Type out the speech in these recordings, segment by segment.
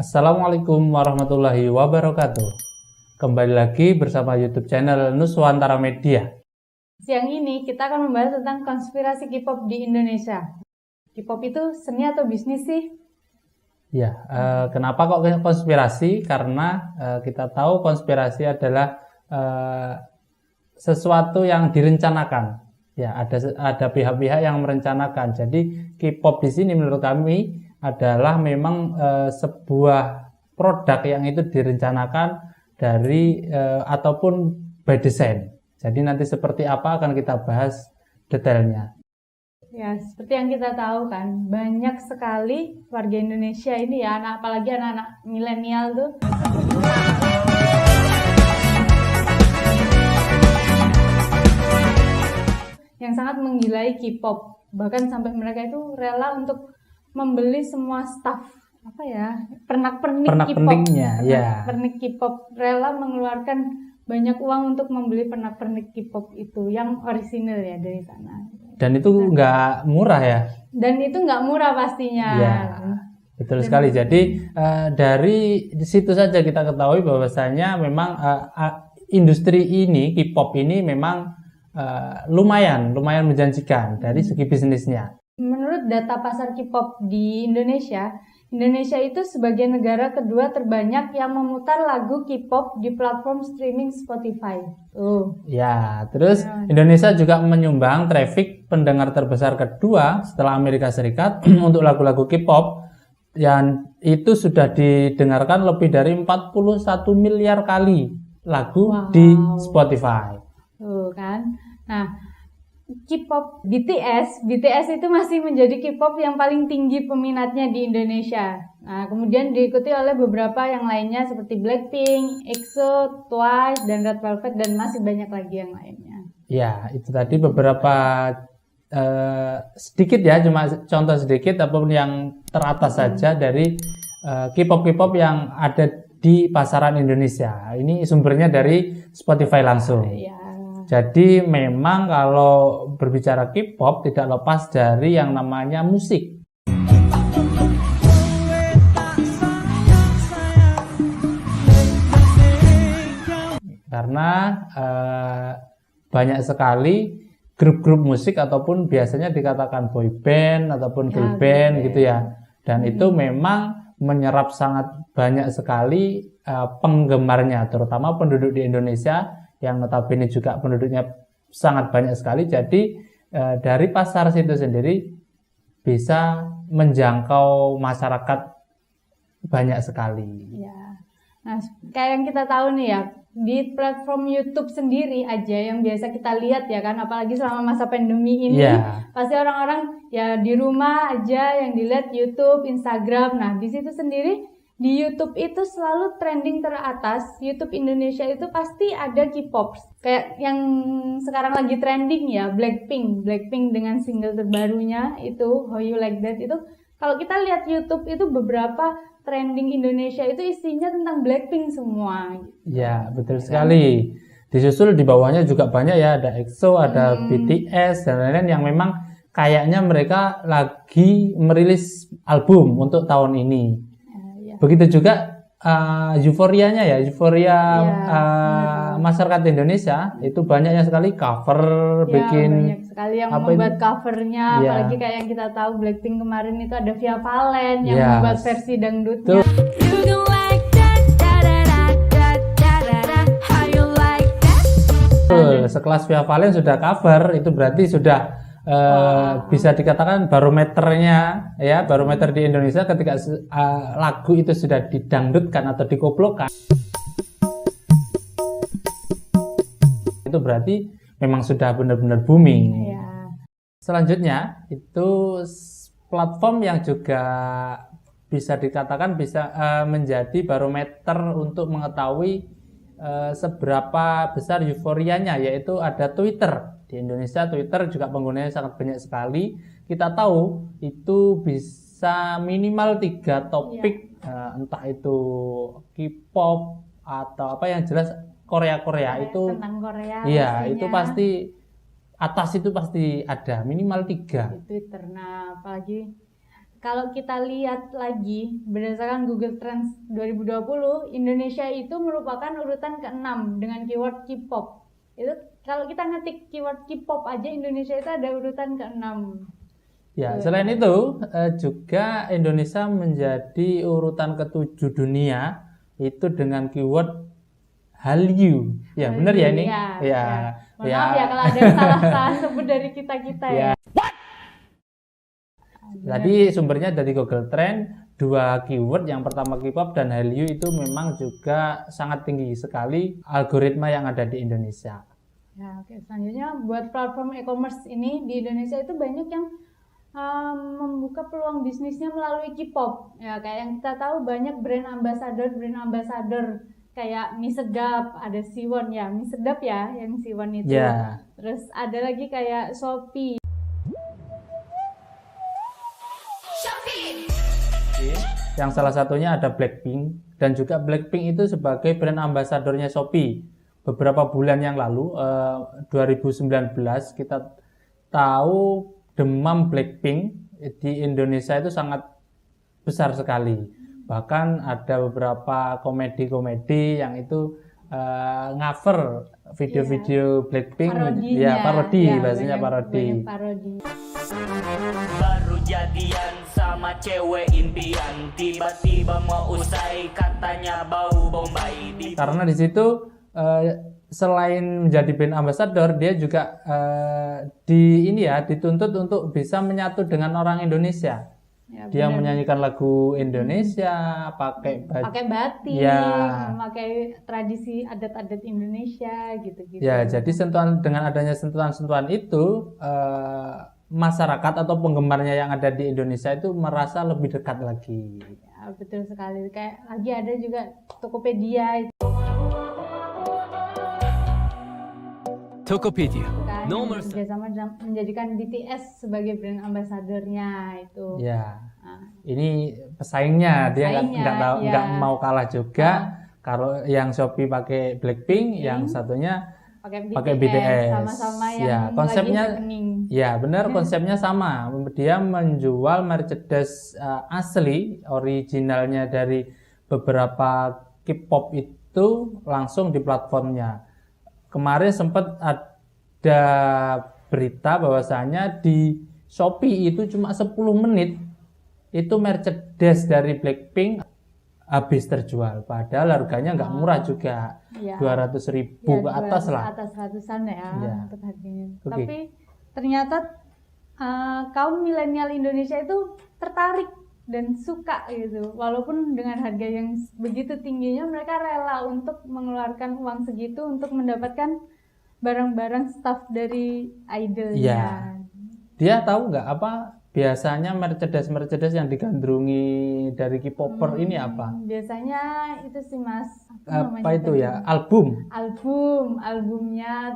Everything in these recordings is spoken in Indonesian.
Assalamualaikum warahmatullahi wabarakatuh. Kembali lagi bersama YouTube channel Nuswantara Media. Siang ini kita akan membahas tentang konspirasi K-pop di Indonesia. K-pop itu seni atau bisnis sih? Ya, kenapa kok konspirasi? Karena kita tahu konspirasi adalah sesuatu yang direncanakan. Ya, ada pihak-pihak yang merencanakan. Jadi K-pop di sini menurut kami adalah memang sebuah produk yang itu direncanakan dari ataupun by design. Jadi nanti seperti apa akan kita bahas detailnya. Ya, seperti yang kita tahu kan, banyak sekali warga Indonesia ini ya, apalagi anak-anak milenial tuh. Yang sangat menggilai K-pop. Bahkan sampai mereka itu rela untuk membeli semua staff pernak-pernik K-pop. Pernak-pernik K-pop, rela mengeluarkan banyak uang untuk membeli pernak-pernik K-pop itu yang orisinil ya dari sana. Dan itu nggak murah ya? Dan itu nggak murah pastinya. Ya, betul sekali. Jadi dari situ saja kita ketahui bahwasanya memang industri ini K-pop ini memang lumayan menjanjikan dari segi bisnisnya. Menurut data pasar K-pop di Indonesia itu sebagai negara kedua terbanyak yang memutar lagu K-pop di platform streaming Spotify. Ya, terus Indonesia juga menyumbang traffic pendengar terbesar kedua setelah Amerika Serikat untuk lagu-lagu K-pop, yang itu sudah didengarkan lebih dari 41 miliar kali lagu di Spotify. Kan. Nah, K-pop BTS itu masih menjadi K-pop yang paling tinggi peminatnya di Indonesia. Nah, kemudian diikuti oleh beberapa yang lainnya seperti Blackpink, EXO, Twice, dan Red Velvet, dan masih banyak lagi yang lainnya. Ya, itu tadi beberapa sedikit ya, cuma contoh sedikit ataupun yang teratas saja dari K-pop yang ada di pasaran Indonesia. Ini sumbernya dari Spotify langsung. Jadi memang kalau berbicara K-pop tidak lepas dari yang namanya musik. Karena banyak sekali grup-grup musik ataupun biasanya dikatakan boy band ataupun girl band gitu ya. Dan itu memang menyerap sangat banyak sekali penggemarnya, terutama penduduk di Indonesia yang notabene juga penduduknya sangat banyak sekali. Jadi dari pasar situ sendiri bisa menjangkau masyarakat banyak sekali. Ya. Nah, kayak yang kita tahu nih ya, di platform YouTube sendiri aja yang biasa kita lihat ya kan, apalagi selama masa pandemi ini, pasti orang-orang ya di rumah aja yang dilihat YouTube, Instagram. Nah, di situ sendiri di YouTube itu selalu trending teratas. YouTube Indonesia itu pasti ada K-pop. Kayak yang sekarang lagi trending ya, Blackpink dengan single terbarunya itu How You Like That itu. Kalau kita lihat YouTube itu beberapa trending Indonesia itu isinya tentang Blackpink semua. Ya, betul sekali. Disusul di bawahnya juga banyak ya, ada EXO, ada BTS dan lain-lain yang memang kayaknya mereka lagi merilis album untuk tahun ini. Begitu juga euforianya ya, masyarakat Indonesia itu banyaknya sekali cover, banyak sekali yang membuat covernya, apalagi kayak yang kita tahu Blackpink kemarin itu ada Via Valen yang membuat versi dangdutnya. Sekelas Via Valen sudah cover, itu berarti sudah bisa dikatakan barometernya ya, barometer di Indonesia ketika lagu itu sudah didangdutkan atau dikoplokkan, itu berarti memang sudah benar-benar booming. Selanjutnya itu platform yang juga bisa dikatakan bisa menjadi barometer untuk mengetahui seberapa besar euforianya, yaitu ada Twitter. Di Indonesia Twitter juga penggunanya sangat banyak sekali. Kita tahu itu bisa minimal 3 topik, entah itu K-pop atau apa yang jelas Korea itu tentang Korea. Iya, itu pasti atas itu pasti ada minimal 3 di Twitter. Nah, apalagi kalau kita lihat lagi berdasarkan Google Trends 2020, Indonesia itu merupakan urutan ke-6 dengan keyword K-pop. Itu kalau kita ngetik keyword K-pop aja, Indonesia itu ada urutan ke-6. Ya, selain itu juga Indonesia menjadi urutan ke-7 dunia itu dengan keyword Hallyu. Ya, benar ya ini? Ya. Maaf ya kalau ada yang salah sebut dari kita-kita ya. Tadi sumbernya dari Google Trend, 2 keyword, yang pertama K-pop dan Hallyu itu memang juga sangat tinggi sekali algoritma yang ada di Indonesia. Ya, oke. Selanjutnya buat platform e-commerce ini di Indonesia itu banyak yang membuka peluang bisnisnya melalui K-pop. Ya, kayak yang kita tahu banyak brand ambassador kayak mie sedap, ada Siwon ya, mie sedap ya yang Siwon itu. Ya. Terus ada lagi kayak Shopee. Yang salah satunya ada Blackpink, dan juga Blackpink itu sebagai brand ambasadornya Shopee. Beberapa bulan yang lalu, 2019, kita tahu demam Blackpink di Indonesia itu sangat besar sekali. Bahkan ada beberapa komedi-komedi yang itu cover video-video Blackpink, parodi, bahasanya parodi. Baru jadian sama cewek impian, tiba-tiba mau usai katanya bau bombay. Karena di situ selain menjadi brand ambassador, dia juga dituntut untuk bisa menyatu dengan orang Indonesia. Ya, dia menyanyikan lagu Indonesia, pakai batik, memakai tradisi adat-adat Indonesia gitu-gitu. Ya, jadi dengan adanya sentuhan-sentuhan itu, masyarakat atau penggemarnya yang ada di Indonesia itu merasa lebih dekat lagi. Ya, betul sekali. Kayak lagi ada juga Tokopedia. Tokopedia. Nomor kerjasama menjadikan BTS sebagai brand ambasadornya itu. Ya, ini pesaingnya dia nggak mau kalah juga. Kalau yang Shopee pakai Blackpink, yang satunya pakai BTS. Sama-sama yang ya, konsepnya lagi happening. Ya benar, konsepnya sama. Dia menjual merchandise asli, originalnya dari beberapa K-pop itu langsung di platformnya. Kemarin sempat ada berita bahwasanya di Shopee itu cuma 10 menit itu merchandise dari Blackpink habis terjual. Padahal harganya nggak murah juga, 200.000 ke atas lah. Atas ratusan ya. Untuk harganya. Okay. Tapi ternyata kaum milenial Indonesia itu tertarik dan suka gitu, walaupun dengan harga yang begitu tingginya mereka rela untuk mengeluarkan uang segitu untuk mendapatkan barang-barang staff dari idolnya. Ya. Dia tahu nggak apa biasanya merchandise yang digandrungi dari K-popper ini apa? Biasanya itu sih Mas. Apa itu ya? Albumnya,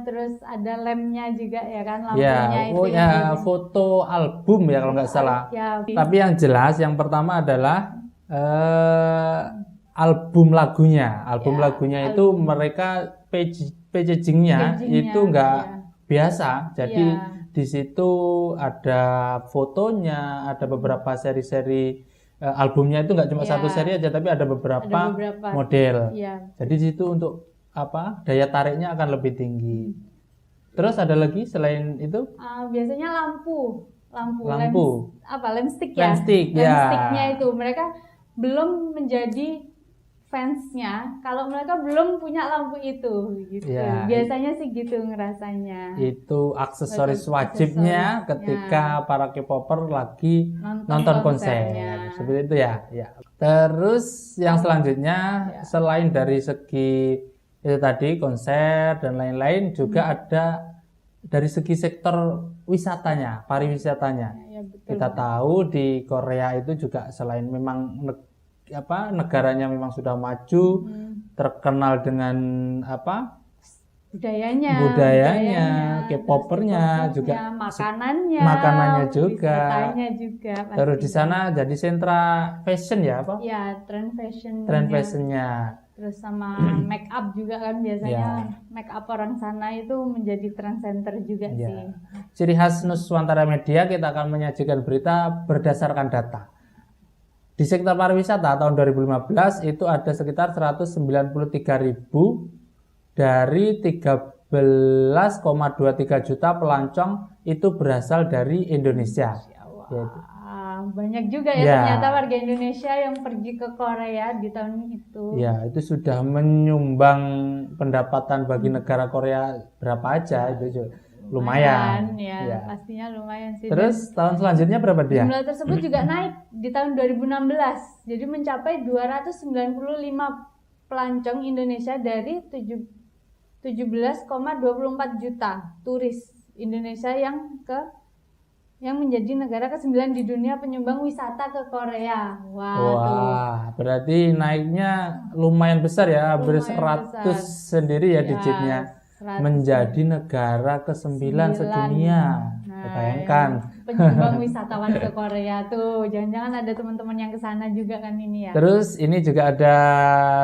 terus ada lemnya juga ya kan, lampunya foto album ya kalau nggak salah. Ya. Tapi yang jelas yang pertama adalah album lagunya. Lagunya itu mereka packagingnya itu nggak biasa. Jadi di situ ada fotonya, ada beberapa seri-seri albumnya itu nggak cuma satu seri aja, tapi ada beberapa model. Jadi di situ untuk daya tariknya akan lebih tinggi. Terus ada lagi selain itu? Biasanya lampu. Lamstick ya. Lamsticknya itu mereka belum menjadi fansnya kalau mereka belum punya lampu itu gitu. Biasanya sih gitu ngerasanya. Itu aksesoris wajibnya ketika para K-popper lagi nonton konser. Seperti itu ya. Terus yang selanjutnya selain dari segi itu tadi konser dan lain-lain, juga ada dari segi sektor wisatanya, pariwisatanya. Kita tahu di Korea itu juga selain memang negaranya memang sudah maju, terkenal dengan budayanya, K-poppernya juga, makanannya juga. Terus di sana jadi sentra fashion ya tren fashion. Fashionnya. Terus sama make up juga kan biasanya make up orang sana itu menjadi trend center juga sih. Ciri khas Nuswantara Media, kita akan menyajikan berita berdasarkan data. Di sektor pariwisata tahun 2015 itu ada sekitar 193.000 dari 13,23 juta pelancong itu berasal dari Indonesia. Yaitu, banyak juga ya, ternyata warga Indonesia yang pergi ke Korea di tahun itu. Ya, itu sudah menyumbang pendapatan bagi negara Korea berapa aja, itu lumayan. Ya, pastinya lumayan sih. Terus tahun selanjutnya berapa dia? Jumlah tersebut juga naik di tahun 2016. Jadi mencapai 295 pelancong Indonesia dari 17,24 juta turis Indonesia yang menjadi negara ke-9 di dunia penyumbang wisata ke Korea. Wah, berarti naiknya lumayan besar ya, hampir 100 besar. Sendiri ya digitnya. 100. Menjadi negara ke-9 sedunia. Bayangkan. Penyumbang wisatawan ke Korea tuh. Jangan-jangan ada teman-teman yang ke sana juga kan ini ya. Terus ini juga ada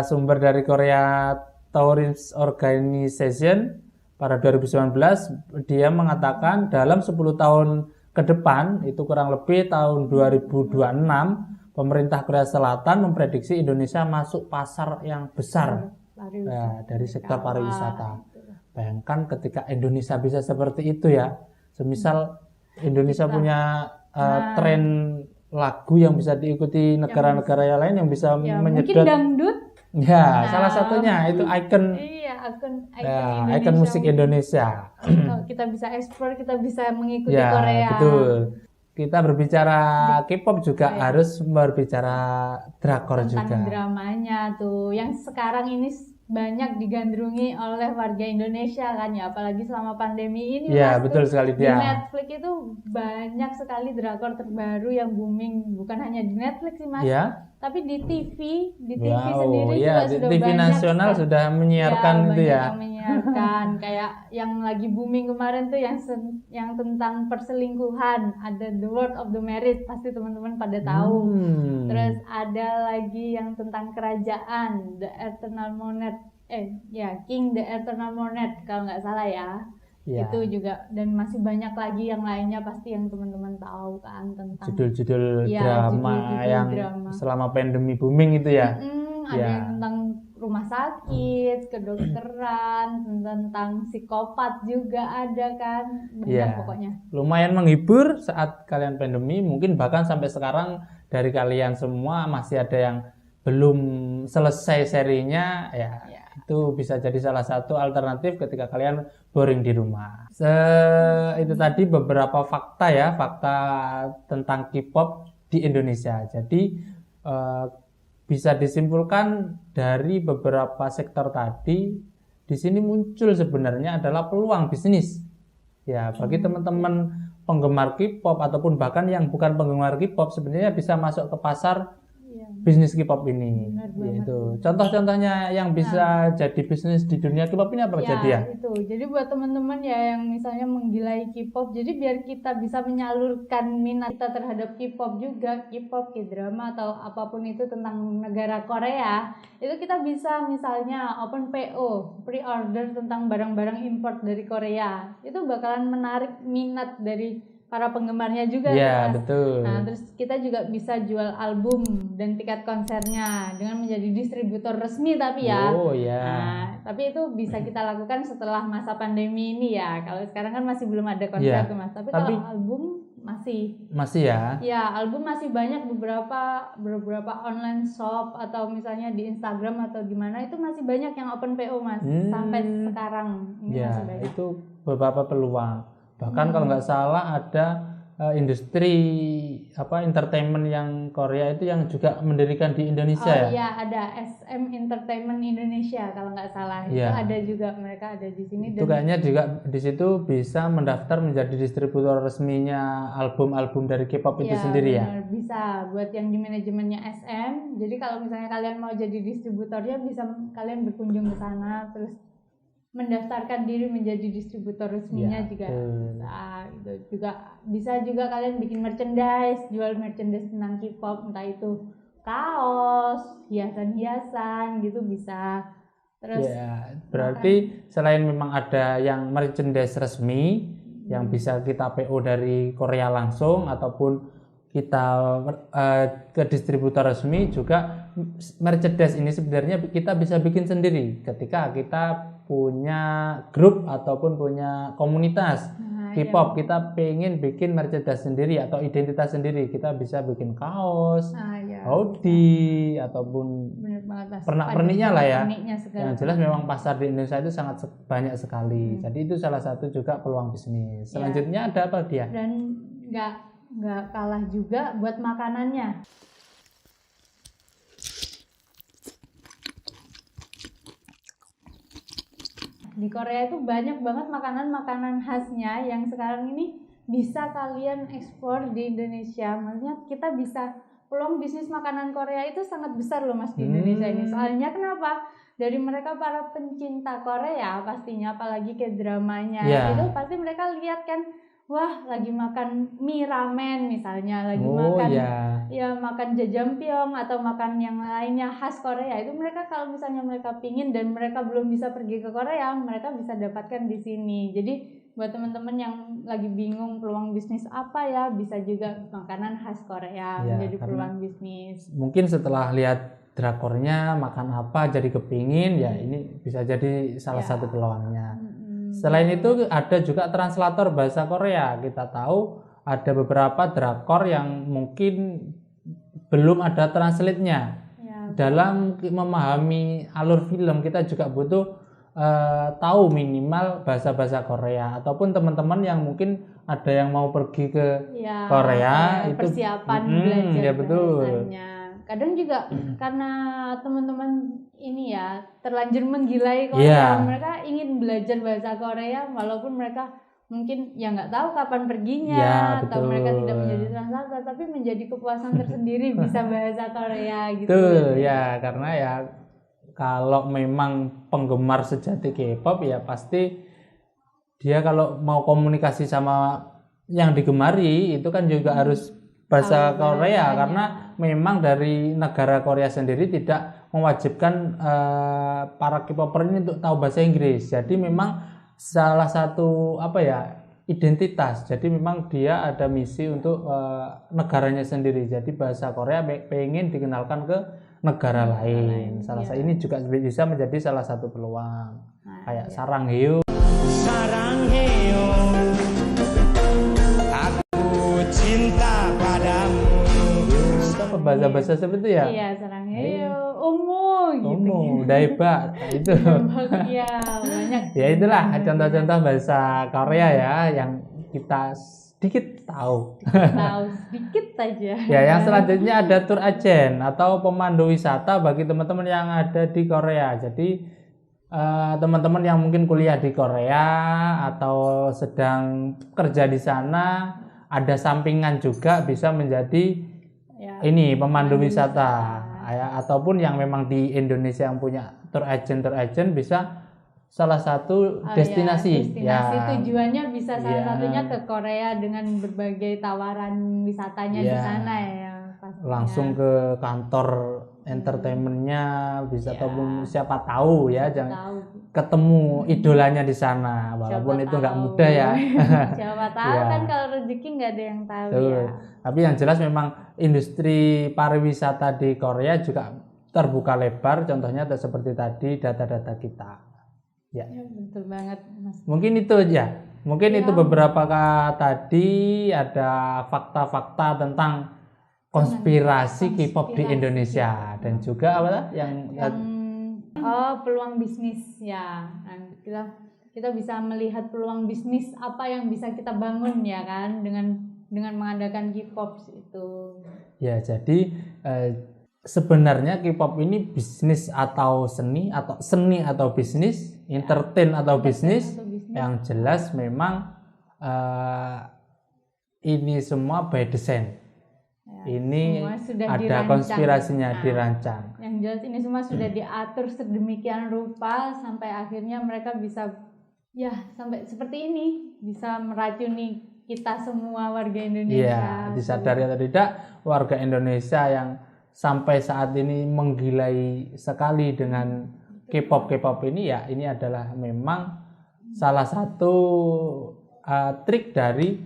sumber dari Korea Tourist Organization pada 2019. Dia mengatakan dalam 10 tahun ke depan, itu kurang lebih tahun 2026, pemerintah Korea Selatan memprediksi Indonesia masuk pasar yang besar dari sektor pariwisata. Bayangkan ketika Indonesia bisa seperti itu ya, semisal Indonesia punya tren lagu yang bisa diikuti negara-negara yang lain yang bisa menyedot. Mungkin dangdut. Ya, salah satunya itu ikon. Ikon musik Indonesia. Kita bisa ekspor, kita bisa mengikuti ya, Korea. Betul. Kita berbicara K-pop juga harus berbicara drakor tentang juga. Dramanya tuh, yang sekarang ini banyak digandrungi oleh warga Indonesia kan ya, apalagi selama pandemi ini. Ya, betul sekali dia. Di Netflix itu banyak sekali drakor terbaru yang booming, bukan hanya di Netflix sih Mas. Ya. Tapi di TV sendiri juga sudah TV banyak nasional sudah menyiarkan itu ya. Yang menyiarkan kayak yang lagi booming kemarin tuh yang tentang perselingkuhan, ada The World of the Married, pasti teman-teman pada tahu. Terus ada lagi yang tentang kerajaan, The Eternal Monarch, King The Eternal Monarch kalau nggak salah ya. Itu juga, dan masih banyak lagi yang lainnya pasti yang teman-teman tahu kan tentang judul-judul drama yang selama pandemi booming itu ya. Ada yang tentang rumah sakit, kedokteran, tentang psikopat juga ada kan, banyak pokoknya. Lumayan menghibur saat kalian pandemi, mungkin bahkan sampai sekarang dari kalian semua masih ada yang belum selesai serinya ya. Itu bisa jadi salah satu alternatif ketika kalian boring di rumah. Itu tadi beberapa fakta tentang K-pop di Indonesia. Jadi bisa disimpulkan dari beberapa sektor tadi, di sini muncul sebenarnya adalah peluang bisnis. Ya, bagi teman-teman penggemar K-pop ataupun bahkan yang bukan penggemar K-pop sebenarnya bisa masuk ke pasar bisnis K-pop ini. Yaitu contoh-contohnya yang bisa jadi bisnis di dunia K-pop ini apa saja ya? Itu. Jadi buat teman-teman ya yang misalnya menggilai K-pop, jadi biar kita bisa menyalurkan minat kita terhadap K-pop juga, K-pop, K-drama atau apapun itu tentang negara Korea, itu kita bisa misalnya open PO, pre-order tentang barang-barang import dari Korea. Itu bakalan menarik minat dari para penggemarnya juga. Iya, betul. Nah, terus kita juga bisa jual album dan tiket konsernya dengan menjadi distributor resmi tapi ya. Oh iya. Nah, tapi itu bisa kita lakukan setelah masa pandemi ini ya. Kalau sekarang kan masih belum ada konser tuh Mas. Tapi kalau album masih ya. Ya, album masih banyak beberapa online shop atau misalnya di Instagram atau di mana itu masih banyak yang open PO Mas. Sampai sekarang ini masih banyak. Itu beberapa peluang. Bahkan kalau nggak salah ada industri entertainment yang Korea itu yang juga mendirikan di Indonesia. Iya, ada SM Entertainment Indonesia kalau nggak salah. Itu ada juga, mereka ada di sini. Itu kayaknya juga di situ bisa mendaftar menjadi distributor resminya album-album dari K-pop itu sendiri ya. Bisa buat yang di manajemennya SM. Jadi kalau misalnya kalian mau jadi distributornya bisa kalian berkunjung ke sana terus mendaftarkan diri menjadi distributor resminya juga. Nah, itu juga bisa juga kalian bikin merchandise, jual merchandise tentang K-pop, entah itu kaos, hiasan-hiasan gitu bisa. Terus berarti selain memang ada yang merchandise resmi yang bisa kita PO dari Korea langsung ataupun kita ke distributor resmi juga merchandise ini sebenarnya kita bisa bikin sendiri ketika kita punya grup ataupun punya komunitas K-pop, kita pengen bikin merchandise sendiri atau identitas sendiri, kita bisa bikin kaos, hoodie ataupun pernak-perniknya lah ya. Yang jelas memang pasar di Indonesia itu sangat banyak sekali. Jadi itu salah satu juga peluang bisnis. Selanjutnya ada apa dia? Dan nggak kalah juga buat makanannya. Di Korea itu banyak banget makanan-makanan khasnya yang sekarang ini bisa kalian ekspor di Indonesia. Maksudnya kita bisa, peluang bisnis makanan Korea itu sangat besar loh Mas di Indonesia ini. Soalnya kenapa? Dari mereka para pencinta Korea pastinya, apalagi ke dramanya itu pasti mereka lihat kan, wah lagi makan mie ramen misalnya, lagi makan ya makan jajangmyeon atau makan yang lainnya khas Korea, itu mereka kalau misalnya mereka pingin dan mereka belum bisa pergi ke Korea, mereka bisa dapatkan di sini. Jadi buat teman-teman yang lagi bingung peluang bisnis apa ya, bisa juga makanan khas Korea menjadi peluang bisnis. Mungkin setelah lihat drakornya makan apa jadi kepingin, ya ini bisa jadi salah satu peluangnya. Selain itu ada juga translator bahasa Korea. Kita tahu ada beberapa drakor yang mungkin belum ada translate-nya. Dalam memahami alur film kita juga butuh tahu minimal bahasa-bahasa Korea, ataupun teman-teman yang mungkin ada yang mau pergi ke Korea itu persiapan belajar ya betul. bahasanya. Kadang juga karena teman-teman ini ya terlanjur menggilai Korea, mereka ingin belajar bahasa Korea walaupun mereka mungkin ya nggak tahu kapan perginya, atau mereka tidak menjadi translator, tapi menjadi kepuasan tersendiri bisa bahasa Korea gitu. Betul ya, karena ya kalau memang penggemar sejati K-pop ya pasti dia kalau mau komunikasi sama yang digemari itu kan juga harus bahasa Korea, karena memang dari negara Korea sendiri tidak mewajibkan para K-popper ini untuk tahu bahasa Inggris. Jadi memang salah satu identitas. Jadi memang dia ada misi untuk negaranya sendiri. Jadi bahasa Korea pengen dikenalkan ke negara lain. Salah satu ini juga bisa menjadi salah satu peluang. Kayak Sarangheo. Bahasa-bahasa seperti itu ya? Iya, Sarangheo, Omo gitu. Omo, Daiba, itu. Iya, banyak. Ya itulah contoh-contoh bahasa Korea ya yang kita sedikit tahu. Sedikit aja. Ya, yang selanjutnya ada tour agent atau pemandu wisata bagi teman-teman yang ada di Korea. Jadi teman-teman yang mungkin kuliah di Korea atau sedang kerja di sana, ada sampingan juga bisa menjadi ini pemandu wisata. Ataupun yang memang di Indonesia yang punya tour agent bisa salah satu destinasi tujuannya bisa salah satunya ke Korea dengan berbagai tawaran wisatanya di sana ya pastinya. Langsung ke kantor entertainmentnya bisa, ataupun siapa tahu ya jangan ketemu idolanya di sana, walaupun itu nggak mudah ya. Siapa tahu kan kalau rezeki nggak ada yang tahu. Tapi yang jelas memang industri pariwisata di Korea juga terbuka lebar, contohnya seperti tadi data-data kita. Ya betul banget Mas. Mungkin itu ya. Mungkin itu beberapa tadi ada fakta-fakta tentang konspirasi K-pop di Indonesia dan juga yang peluang bisnis ya. Kita bisa melihat peluang bisnis apa yang bisa kita bangun ya kan dengan mengadakan K-pop itu. Ya, jadi sebenarnya K-pop ini bisnis atau seni atau bisnis, entertain atau bisnis, yang jelas memang ini semua by design. Ini ada konspirasinya dirancang. Yang jelas ini semua sudah diatur sedemikian rupa sampai akhirnya mereka bisa sampai seperti ini, bisa meracuni kita semua warga Indonesia. Iya, disadari atau tidak, warga Indonesia yang sampai saat ini menggilai sekali dengan K-pop ini ya, ini adalah memang salah satu trik dari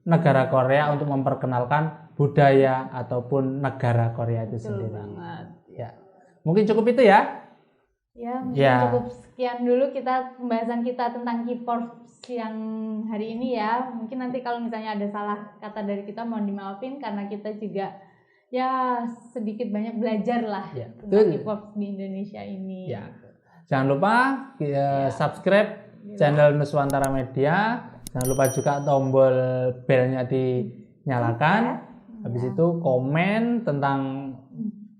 negara Korea untuk memperkenalkan budaya ataupun negara Korea itu Betul sendiri. banget. Ya. Mungkin cukup itu ya. Ya, mungkin Ya. cukup sekian dulu pembahasan kita tentang K-pop yang hari ini ya. Mungkin nanti kalau misalnya ada salah kata dari kita mohon dimaafin karena kita juga ya sedikit banyak belajar lah Ya, tentang betul. K-pop di Indonesia ini. Ya. Jangan lupa subscribe channel Nuswantara Media. Jangan lupa juga tombol belnya dinyalakan. Habis itu komen tentang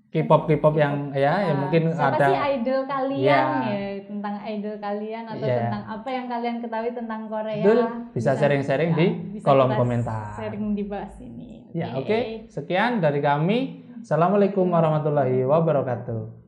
K-pop yang yang mungkin siapa ada sih idol kalian Ya. tentang idol kalian atau Ya. tentang apa yang kalian ketahui tentang Korea. Betul, bisa sharing-sharing di bisa kolom kita komentar. Sharing dibahas ini. Ya, oke. Sekian dari kami. Assalamualaikum warahmatullahi wabarakatuh.